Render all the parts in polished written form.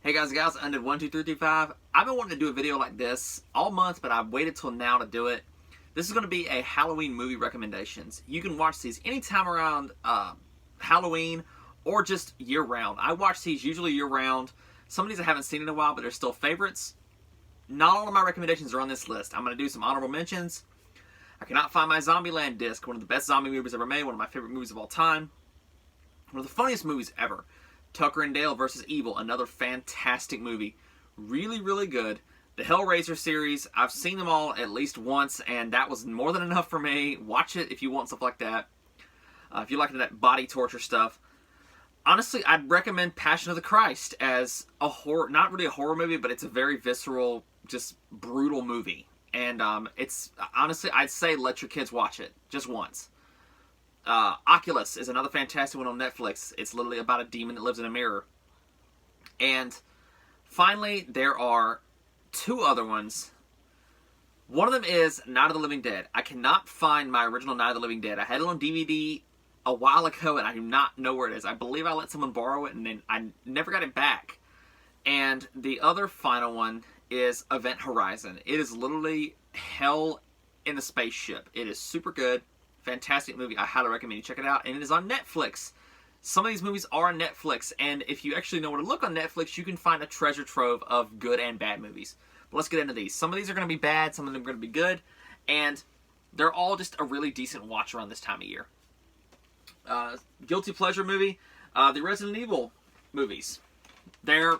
Hey guys and gals, Untitled 12335. I've been wanting to do a video like this all month, but I've waited till now to do it. This is going to be a Halloween movie recommendations. You can watch these anytime around Halloween or just year-round. I watch these usually year-round. Some of these I haven't seen in a while, but they're still favorites. Not all of my recommendations are on this list. I'm going to do some honorable mentions. I cannot find my Zombieland disc, one of the best zombie movies ever made, one of my favorite movies of all time. One of the funniest movies ever. Tucker and Dale vs. Evil, another fantastic movie. Really, really good. The Hellraiser series, I've seen them all at least once, and that was more than enough for me. Watch it if you want stuff like that. If you like that body torture stuff. Honestly, I'd recommend Passion of the Christ as a horror, not really a horror movie, but it's a very visceral, just brutal movie. And it's, honestly, I'd say let your kids watch it, just once. Oculus is another fantastic one on Netflix. It's literally about a demon that lives in a mirror. And finally, there are two other ones. One of them is Night of the Living Dead. I cannot find my original Night of the Living Dead. I had it on DVD a while ago, and I do not know where it is. I believe I let someone borrow it, and then I never got it back. And the other final one is Event Horizon. It is literally hell in a spaceship. It is super good. Fantastic movie. I highly recommend you check it out. And it is on Netflix. Some of these movies are on Netflix. And if you actually know where to look on Netflix, you can find a treasure trove of good and bad movies. But let's get into these. Some of these are going to be bad. Some of them are going to be good. And they're all just a really decent watch around this time of year. Guilty pleasure movie. The Resident Evil movies. They're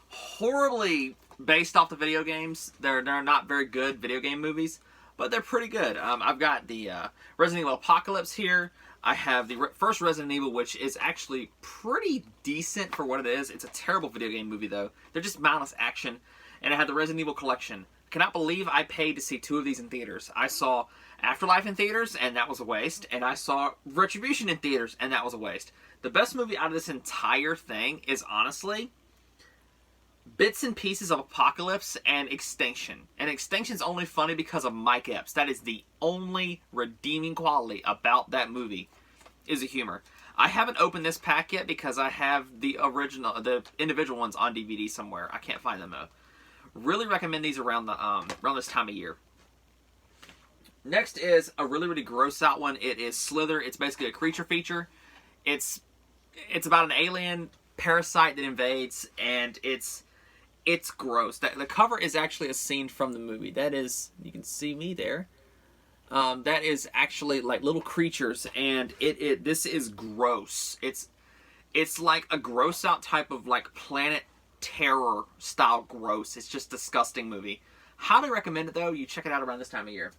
horribly based off the video games. They're not very good video game movies. But they're pretty good. I've got the Resident Evil Apocalypse here. I have the first Resident Evil, which is actually pretty decent for what it is. It's a terrible video game movie, though. They're just mindless action. And I have the Resident Evil Collection. Cannot believe I paid to see two of these in theaters. I saw Afterlife in theaters, and that was a waste. And I saw Retribution in theaters, and that was a waste. The best movie out of this entire thing is, honestly, bits and pieces of Apocalypse and Extinction. And Extinction's only funny because of Mike Epps. That is the only redeeming quality about that movie, is the humor. I haven't opened this pack yet because I have the individual ones on DVD somewhere. I can't find them though. Really recommend these around this time of year. Next is a really, really gross out one. It is Slither. It's basically a creature feature. It's about an alien parasite that invades, and it's gross. The cover is actually a scene from the movie. That is, you can see me there. That is actually like little creatures, and this is gross. It's like a gross out type of like Planet Terror style gross. It's just disgusting movie. Highly recommend it though. You check it out around this time of year.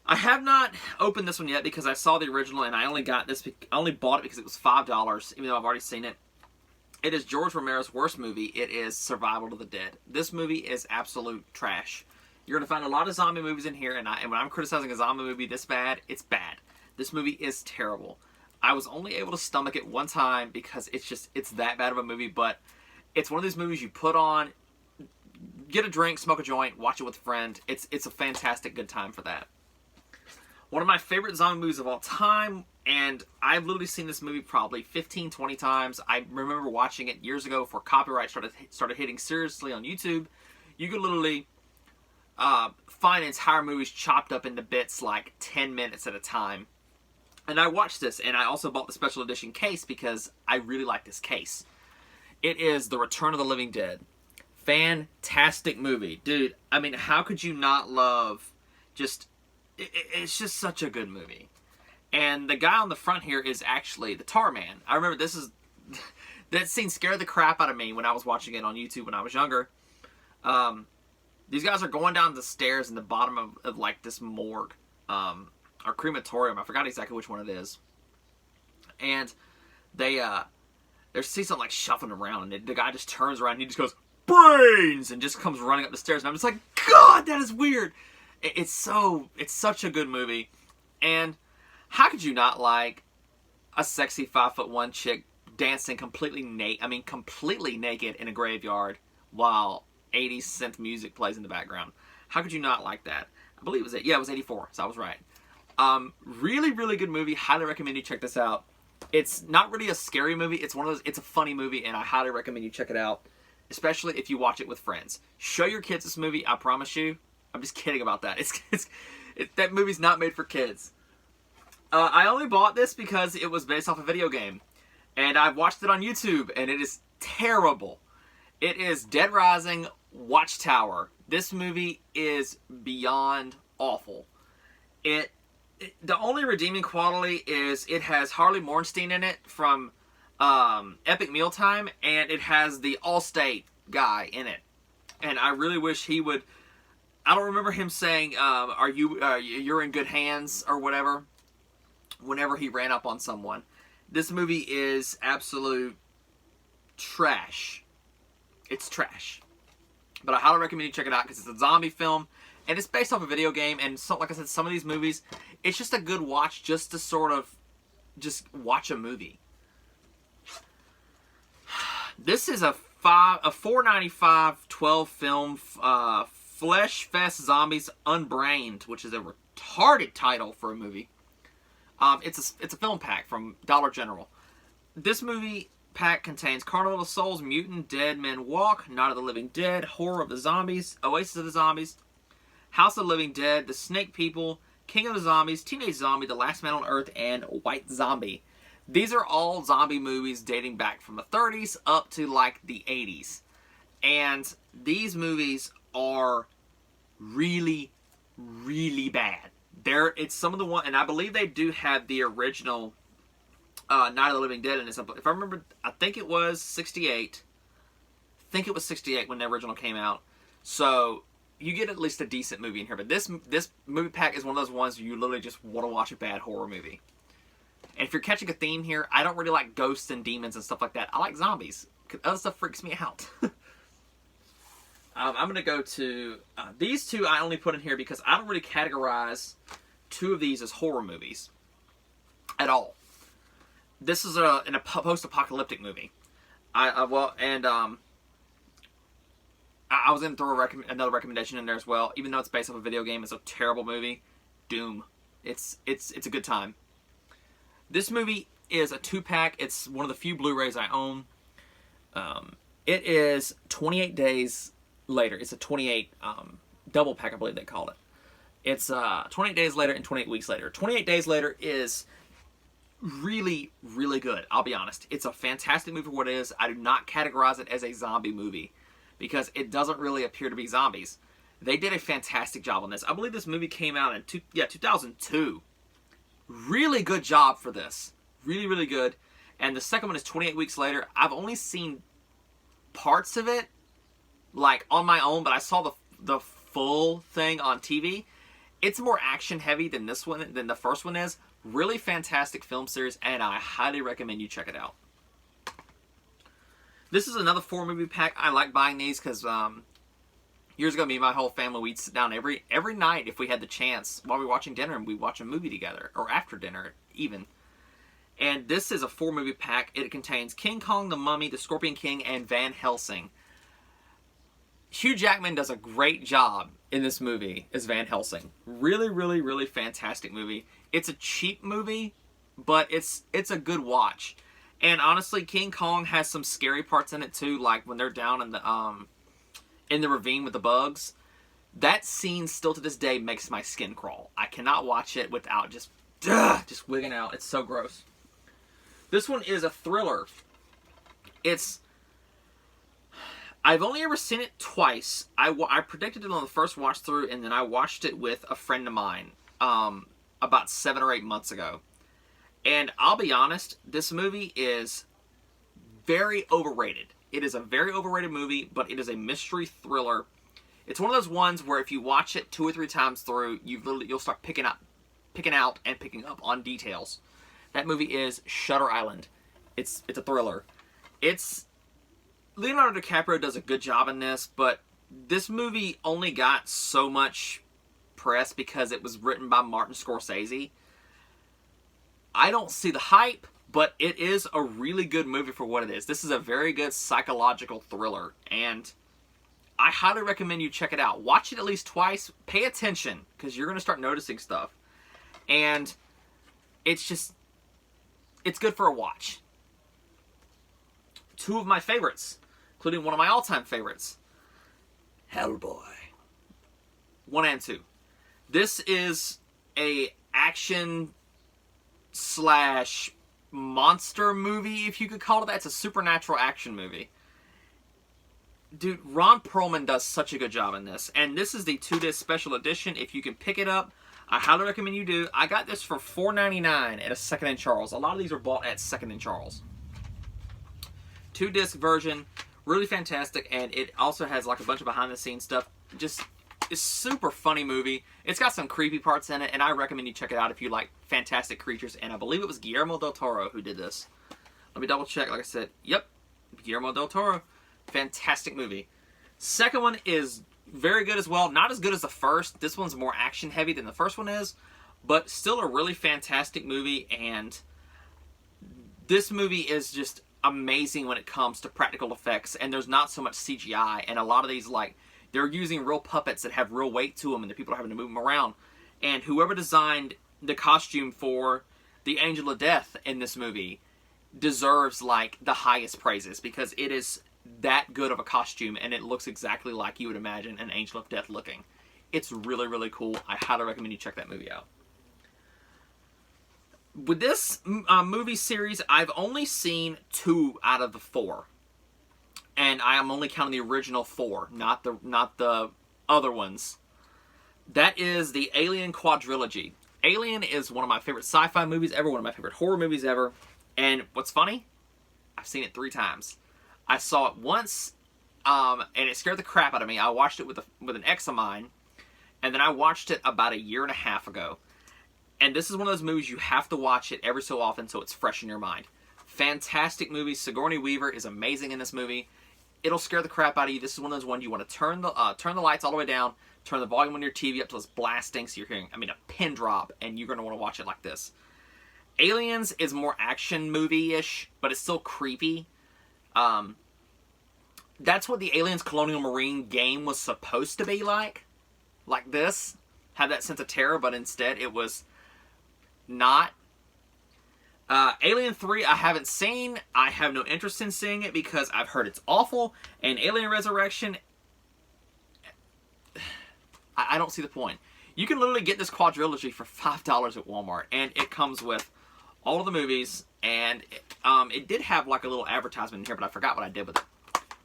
I have not opened this one yet because I saw the original and I only bought it because it was $5, even though I've already seen it. It is George Romero's worst movie. It is Survival of the Dead. This movie is absolute trash. You're going to find a lot of zombie movies in here, and when I'm criticizing a zombie movie this bad, it's bad. This movie is terrible. I was only able to stomach it one time because it's that bad of a movie, but it's one of these movies you put on, get a drink, smoke a joint, watch it with a friend. It's a fantastic good time for that. One of my favorite zombie movies of all time, and I've literally seen this movie probably 15, 20 times. I remember watching it years ago before copyright started hitting seriously on YouTube. You could literally find entire movies chopped up into bits like 10 minutes at a time. And I watched this, and I also bought the special edition case because I really like this case. It is The Return of the Living Dead. Fantastic movie. Dude, I mean, how could you not love it's just such a good movie. And the guy on the front here is actually the Tar Man. I remember that scene scared the crap out of me when I was watching it on YouTube when I was younger. These guys are going down the stairs in the bottom of like this morgue, or crematorium. I forgot exactly which one it is. And they see something like shuffling around, and the guy just turns around and he just goes, "Brains!" and just comes running up the stairs. And I'm just like, God, that is weird. It's such a good movie. And how could you not like a sexy 5'1" chick dancing completely naked in a graveyard while 80s synth music plays in the background? How could you not like that? I believe it was 84, so I was right. Really, really good movie. Highly recommend you check this out. It's not really a scary movie. It's one of those. It's a funny movie, and I highly recommend you check it out, especially if you watch it with friends. Show your kids this movie. I promise you. I'm just kidding about that. That movie's not made for kids. I only bought this because it was based off a video game, and I watched it on YouTube, and it is terrible. It is Dead Rising Watchtower. This movie is beyond awful. The only redeeming quality is it has Harley Mornstein in it from Epic Mealtime, and it has the Allstate guy in it. And I really wish he would. I don't remember him saying, "You're in good hands" or whatever. Whenever he ran up on someone, this movie is absolute trash. It's trash. But I highly recommend you check it out because it's a zombie film. And it's based off a video game, and so, like I said, some of these movies, it's just a good watch just to sort of just watch a movie. This is a $4.95 12 film Flesh Fest Zombies Unbrained, which is a retarded title for a movie. It's a film pack from Dollar General. This movie pack contains Carnival of Souls, Mutant, Dead Men Walk, Night of the Living Dead, Horror of the Zombies, Oasis of the Zombies, House of the Living Dead, The Snake People, King of the Zombies, Teenage Zombie, The Last Man on Earth, and White Zombie. These are all zombie movies dating back from the 30s up to like the 80s. And these movies are really, really bad. It's some of the one, and I believe they do have the original Night of the Living Dead in it. If I remember, I think it was 68. I think it was 68 when the original came out. So you get at least a decent movie in here. But this movie pack is one of those ones where you literally just want to watch a bad horror movie. And if you're catching a theme here, I don't really like ghosts and demons and stuff like that. I like zombies. Other stuff freaks me out. I'm going to go to... these two I only put in here because I don't really categorize two of these as horror movies at all. This is a post-apocalyptic movie. I was going to throw another recommendation in there as well. Even though it's based off a video game, it's a terrible movie. Doom. It's a good time. This movie is a 2-pack. It's one of the few Blu-rays I own. It is 28 days later. It's a 28 double pack, I believe they called it. It's 28 days later and 28 weeks later. 28 days later is really, really good. I'll be honest. It's a fantastic movie for what it is. I do not categorize it as a zombie movie because it doesn't really appear to be zombies. They did a fantastic job on this. I believe this movie came out in 2002. Really good job for this. Really, really good. And the second one is 28 weeks later. I've only seen parts of it, like, on my own, but I saw the full thing on TV. It's more action heavy than this one, than the first one is. Really fantastic film series, and I highly recommend you check it out. This is another 4-movie pack. I like buying these because years ago, me and my whole family, we'd sit down every night if we had the chance while we were watching dinner, and we'd watch a movie together, or after dinner even. And this is a 4-movie pack. It contains King Kong, the Mummy, the Scorpion King, and Van Helsing. Hugh Jackman does a great job in this movie as Van Helsing. Really, really, really fantastic movie. It's a cheap movie, but it's a good watch. And honestly, King Kong has some scary parts in it too, like when they're down in the ravine with the bugs. That scene still to this day makes my skin crawl. I cannot watch it without just wigging out. It's so gross. This one is a thriller. I've only ever seen it twice. I predicted it on the first watch through, and then I watched it with a friend of mine about 7 or 8 months ago. And I'll be honest, this movie is very overrated. It is a very overrated movie, but it is a mystery thriller. It's one of those ones where if you watch it 2 or 3 times through, you'll start picking out and picking up on details. That movie is Shutter Island. It's a thriller. Leonardo DiCaprio does a good job in this, but this movie only got so much press because it was written by Martin Scorsese. I don't see the hype, but it is a really good movie for what it is. This is a very good psychological thriller, and I highly recommend you check it out. Watch it at least twice. Pay attention, because you're going to start noticing stuff. And it's it's good for a watch. Two of my favorites, including one of my all-time favorites, Hellboy 1 and 2. This is a action / monster movie, if you could call it that. It's a supernatural action movie. Dude, Ron Perlman does such a good job in this. And this is the 2-disc special edition. If you can pick it up, I highly recommend you do. I got this for $4.99 at a Second and Charles. A lot of these are bought at Second and Charles. 2-disc version, really fantastic, and it also has like a bunch of behind-the-scenes stuff. Just, it's super funny movie. It's got some creepy parts in it, and I recommend you check it out if you like fantastic creatures. And I believe it was Guillermo del Toro who did this. Let me double check. Like I said, yep, Guillermo del Toro. Fantastic movie. Second one is very good as well. Not as good as the first. This one's more action heavy than the first one is, but still a really fantastic movie. And this movie is just amazing when it comes to practical effects, and there's not so much CGI. And a lot of these, like, they're using real puppets that have real weight to them, and the people are having to move them around. And whoever designed the costume for the Angel of Death in this movie deserves like the highest praises, because it is that good of a costume, and it looks exactly like you would imagine an Angel of Death looking. It's really, really cool. I highly recommend you check that movie out. With this movie series, I've only seen 2 out of the 4. And I am only counting the original 4, not the other ones. That is the Alien Quadrilogy. Alien is one of my favorite sci-fi movies ever, one of my favorite horror movies ever. And what's funny? I've seen it 3 times. I saw it once, and it scared the crap out of me. I watched it with an ex of mine, and then I watched it about a year and a half ago. And this is one of those movies you have to watch it every so often so it's fresh in your mind. Fantastic movie. Sigourney Weaver is amazing in this movie. It'll scare the crap out of you. This is one of those ones you want to turn the lights all the way down, turn the volume on your TV up till it's blasting so you're hearing, a pin drop, and you're going to want to watch it like this. Aliens is more action movie-ish, but it's still creepy. That's what the Aliens Colonial Marine game was supposed to be like this. Have that sense of terror, but instead it was not. Alien 3 I haven't seen. I have no interest in seeing it because I've heard it's awful. And Alien Resurrection, I don't see the point. You can literally get this quadrilogy for $5 at Walmart, and it comes with all of the movies, and it did have like a little advertisement in here, but I forgot what I did with it.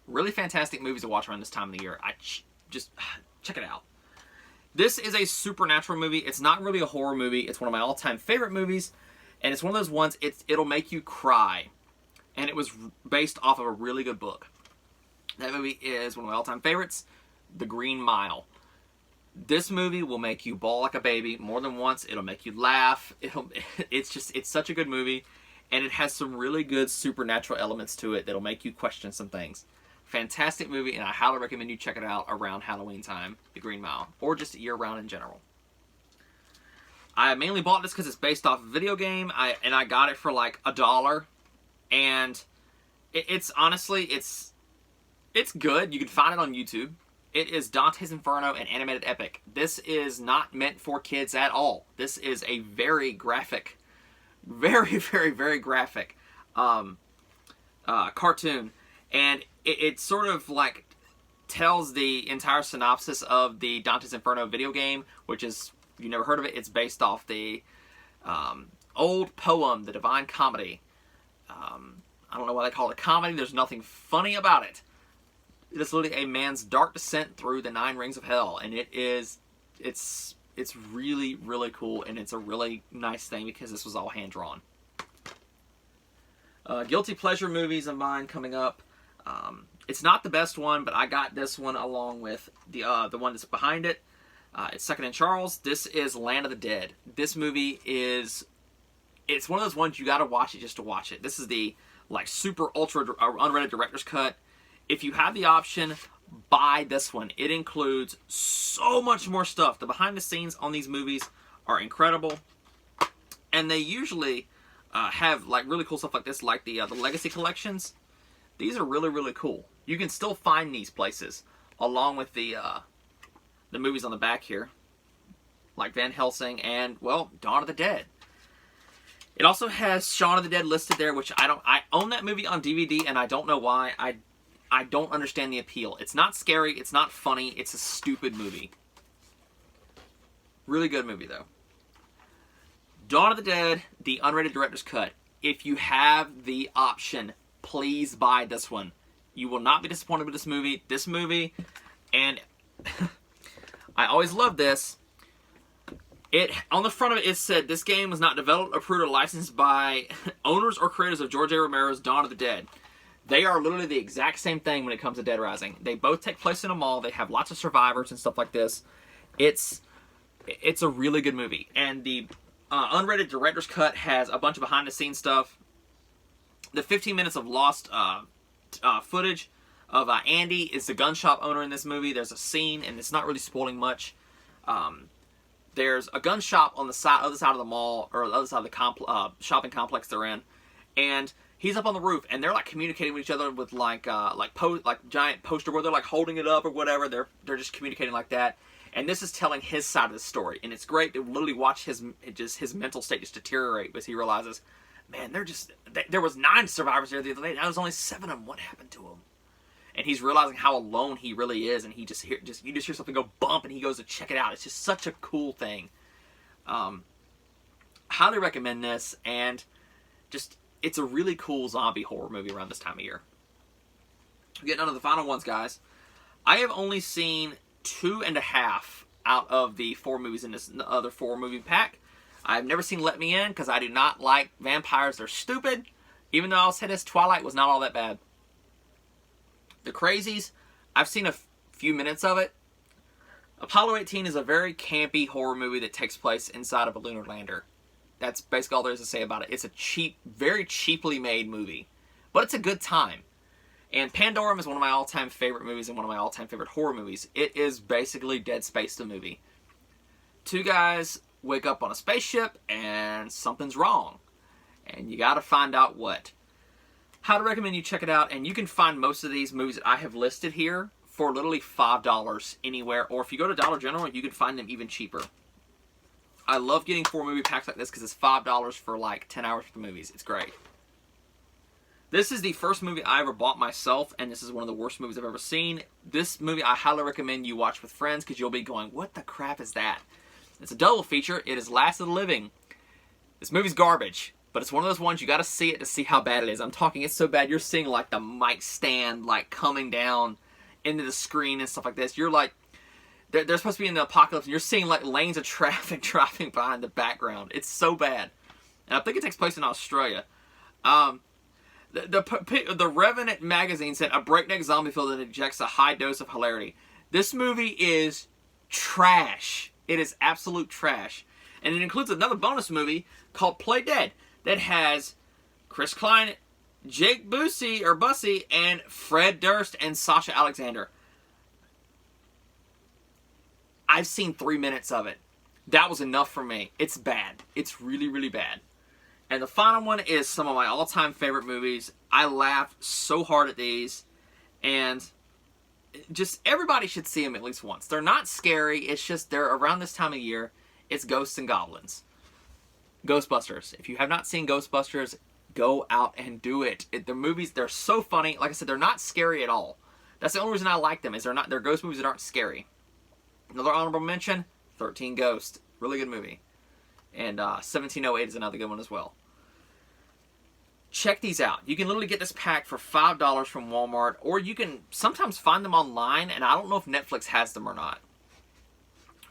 Really fantastic movies to watch around this time of the year. Just check it out. This is a supernatural movie. It's not really a horror movie. It's one of my all-time favorite movies, and it's one of those ones, it'll make you cry. And it was based off of a really good book. That movie is one of my all-time favorites, The Green Mile. This movie will make you bawl like a baby more than once. It'll make you laugh. It's such a good movie, and it has some really good supernatural elements to it that'll make you question some things. Fantastic movie, and I highly recommend you check it out around Halloween time, The Green Mile, or just year-round in general. I mainly bought this because it's based off a video game, and I got it for like $1, and it's honestly, it's good. You can find it on YouTube. It is Dante's Inferno, an animated epic. This is not meant for kids at all. This is a very graphic, very, very, very graphic cartoon. And it sort of like tells the entire synopsis of the Dante's Inferno video game, which is, you never heard of it, it's based off the old poem, The Divine Comedy. I don't know why they call it a comedy. There's nothing funny about it. It is literally a man's dark descent through the 9 rings of hell, and it's really, really cool, and it's a really nice thing because this was all hand-drawn. Guilty pleasure movies of mine coming up. It's not the best one, but I got this one along with the one that's behind it. It's Second and Charles. This is Land of the Dead. This movie it's one of those ones you gotta watch it just to watch it. This is the like super ultra unrated director's cut. If you have the option, buy this one. It includes so much more stuff. The behind the scenes on these movies are incredible, and they usually have like really cool stuff like this, like the Legacy collections. These are really, really cool. You can still find these places along with the movies on the back here, like Van Helsing and, well, Dawn of the Dead. It also has Shaun of the Dead listed there, which I own that movie on DVD, and I don't know why. I don't understand the appeal. It's not scary. It's not funny. It's a stupid movie. Really good movie, though. Dawn of the Dead, the unrated director's cut. If you have the option, please buy this one. You will not be disappointed with this movie. This movie, and I always love this. On the front of it, it said, this game was not developed, approved, or licensed by owners or creators of George A. Romero's Dawn of the Dead. They are literally the exact same thing when it comes to Dead Rising. They both take place in a mall. They have lots of survivors and stuff like this. It's a really good movie. And the unrated director's cut has a bunch of behind-the-scenes stuff. The 15 minutes of lost footage of Andy is the gun shop owner in this movie. There's a scene, and it's not really spoiling much. There's a gun shop on the other side of the mall, or the other side of the shopping complex they're in, and he's up on the roof, and they're like communicating with each other with like giant poster where they're like holding it up or whatever. They're just communicating like that, and this is telling his side of the story, and it's great to literally watch his mental state just deteriorate as he realizes, man, there was 9 survivors there the other day. Now there's only 7 of them. What happened to them? And he's realizing how alone he really is, and you just hear something go bump, and he goes to check it out. It's just such a cool thing. Highly recommend this, and it's a really cool zombie horror movie around this time of year. Getting on to the final ones, guys. I have only seen 2.5 out of the 4 movies in this other 4-movie pack. I've never seen Let Me In because I do not like vampires. They're stupid. Even though I'll say this, Twilight was not all that bad. The Crazies, I've seen a few minutes of it. Apollo 18 is a very campy horror movie that takes place inside of a lunar lander. That's basically all there is to say about it. It's a very cheaply made movie. But it's a good time. And Pandorum is one of my all-time favorite movies and one of my all-time favorite horror movies. It is basically Dead Space the movie. 2 guys wake up on a spaceship and something's wrong. And you gotta find out what. Highly recommend you check it out, and you can find most of these movies that I have listed here for literally $5 anywhere, or if you go to Dollar General, you can find them even cheaper. I love getting 4-movie packs like this because it's $5 for like 10 hours for the movies. It's great. This is the first movie I ever bought myself, and this is one of the worst movies I've ever seen. This movie I highly recommend you watch with friends because you'll be going, what the crap is that? It's a double feature. It is Last of the Living. This movie's garbage. But it's one of those ones you got to see it to see how bad it is. I'm talking, it's so bad you're seeing like the mic stand like coming down into the screen and stuff like this. You're like, they're supposed to be in the apocalypse, and you're seeing like lanes of traffic driving behind the background. It's so bad. And I think it takes place in Australia. The Revenant magazine said a breakneck zombie film that injects a high dose of hilarity. This movie is trash. It is absolute trash. And it includes another bonus movie called Play Dead that has Chris Klein, Jake Busey, and Fred Durst and Sasha Alexander. I've seen 3 minutes of it. That was enough for me. It's bad. It's really, really bad. And the final one is some of my all-time favorite movies. I laugh so hard at these. And just everybody should see them at least once. They're not scary. It's just they're around this time of year. It's Ghosts and Goblins. Ghostbusters. If you have not seen Ghostbusters, go out and do it. The movies, they're so funny. Like I said, they're not scary at all. That's the only reason I like them, is they're ghost movies that aren't scary. Another honorable mention, 13 Ghosts. Really good movie. And 1708 is another good one as well. Check these out. You can literally get this pack for $5 from Walmart, or you can sometimes find them online, and I don't know if Netflix has them or not.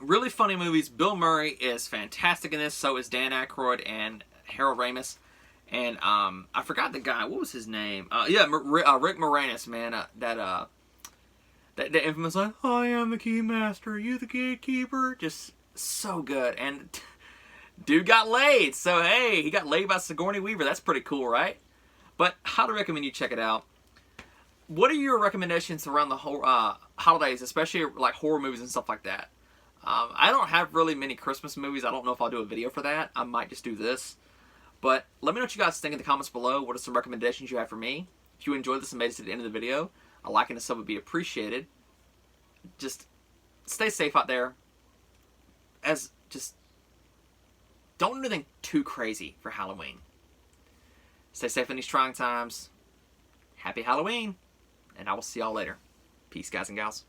Really funny movies. Bill Murray is fantastic in this. So is Dan Aykroyd and Harold Ramis. And I forgot the guy. What was his name? Rick Moranis, man. That infamous line, I am the key master, you the gatekeeper. Just so good. And dude got laid. So hey, he got laid by Sigourney Weaver. That's pretty cool, right? But highly recommend you check it out. What are your recommendations around the whole holidays, especially like horror movies and stuff like that? I don't have really many Christmas movies. I don't know if I'll do a video for that. I might just do this. But let me know what you guys think in the comments below. What are some recommendations you have for me? If you enjoyed this and made it to the end of the video, a like and a sub would be appreciated. Just stay safe out there. Don't do anything too crazy for Halloween. Stay safe in these trying times. Happy Halloween. And I will see y'all later. Peace, guys and gals.